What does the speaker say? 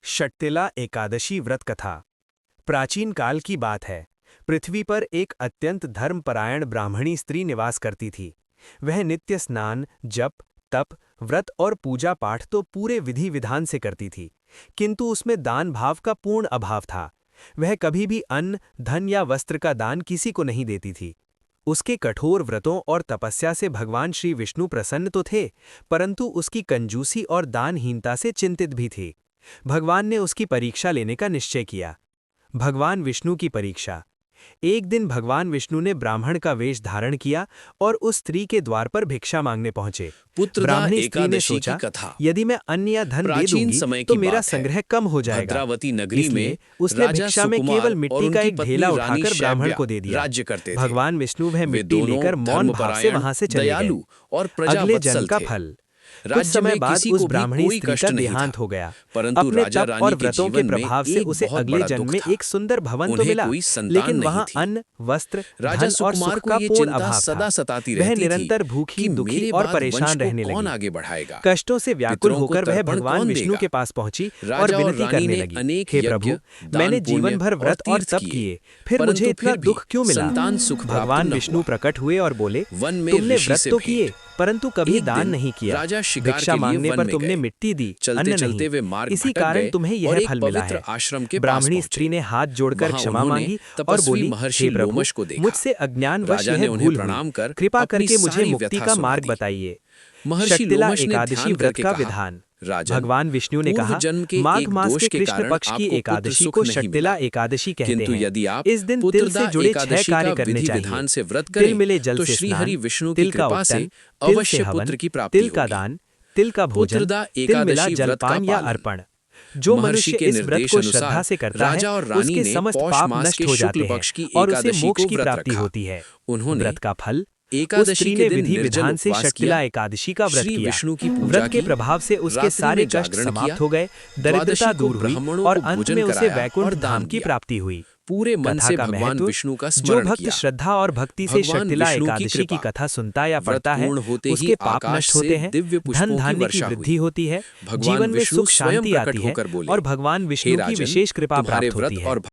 षट्तिला एकादशी व्रत कथा। प्राचीन काल की बात है। पृथ्वी पर एक अत्यंत धर्मपरायण ब्राह्मणी स्त्री निवास करती थी। वह नित्य स्नान, जप, तप, व्रत और पूजा पाठ तो पूरे विधि विधान से करती थी, किंतु उसमें दान भाव का पूर्ण अभाव था। वह कभी भी अन्न, धन या वस्त्र का दान किसी को नहीं देती थी। उसके कठोर व्रतों और तपस्या से भगवान श्री विष्णु प्रसन्न तो थे, परंतु उसकी कंजूसी और दानहीनता से चिंतित भी थे। भगवान ने उसकी परीक्षा लेने का निश्चय किया। भगवान विष्णु की परीक्षा। एक दिन भगवान विष्णु ने ब्राह्मण का वेश धारण किया और उस स्त्री के द्वार पर भिक्षा मांगने पहुंचे। ब्राह्मणी स्त्री ने सोचा, यदि मैं अन्न या धन दे दूंगी तो मेरा संग्रह कम हो जाएगा। भद्रावती नगरी में उसने भिक्षा में केवल मिट्टी का एक ढेला उठाकर ब्राह्मण को दे दिया। भगवान विष्णु वह मिट्टी लेकर मौन भाव से वहां से चले गए। अगले जन्म का फल। कुछ समय बाद उस ब्राह्मणी स्त्री का देहांत हो गया, परंतु राजा रानी और व्रतों के प्रभाव से उसे अगले जन्म में एक सुंदर भवन तो मिला, लेकिन वहां अन्न, वस्त्र, धन और सुख का पूर्ण अभाव था। वह निरंतर भूखी, दुखी और परेशान रहने लगी। कष्टों से व्याकुल होकर वह भगवान विष्णु के पास पहुंची और विनती करने लगी, हे प्रभु, मैंने जीवन भर व्रत और तप किए, फिर मुझे इतना दुख क्यों मिला? भगवान विष्णु प्रकट हुए और बोले, तुमने व्रत तो किए परंतु कभी दान नहीं किया। भिक्षा मांगने पर तुमने मिट्टी दी, अन्न नहीं। इसी कारण तुम्हें यह फल मिला है। ब्राह्मणी स्त्री ने हाथ जोड़कर क्षमा मांगी और बोली, हे प्रभु, मुझसे अज्ञानवश यह भूल हुई, कृपा करके मुझे मुक्ति का मार्ग बताइए। षट्तिला एकादशी व्रत का विधान। भगवान विष्णु ने कहा, माघ मास के कृष्ण पक्ष की एकादशी को षट्तिला एकादशी कहते हैं। इस दिन तिल से जुड़े 6 कार्य करने चाहिए। तिल मिले जल से स्नान, तिल का उपटन, तिल से हवन, तिल का दान, तिल का भोजन, तिल मिला जलपान या अर्पण। जो मनुष्य इस व्रत को श्रद्धा से करता है, उसके समस्त पाप नष्ट हो जाते हैं और उसे मोक्ष की प्राप्ति होती है। व्रत का फल। उस स्त्री ने विधि विधान से षट्तिला एकादशी का व्रत किया। व्रत के प्रभाव से उसके सारे कष्ट समाप्त हो गए, दरिद्रता दूर हुई और अंत में उसे वैकुंठ धाम की प्राप्ति हुई। पूरे मन से भगवान विष्णु का स्मरण जो भक्त श्रद्धा और भक्ति से षट्तिला एकादशी की कथा सुनता या पढ़ता है, उसके पाप नष्ट होते हैं, धन धान्य की वृद्धि होती है, जीवन में सुख शांति आती है और भगवान विष्णु की विशेष कृपा प्राप्त होती है।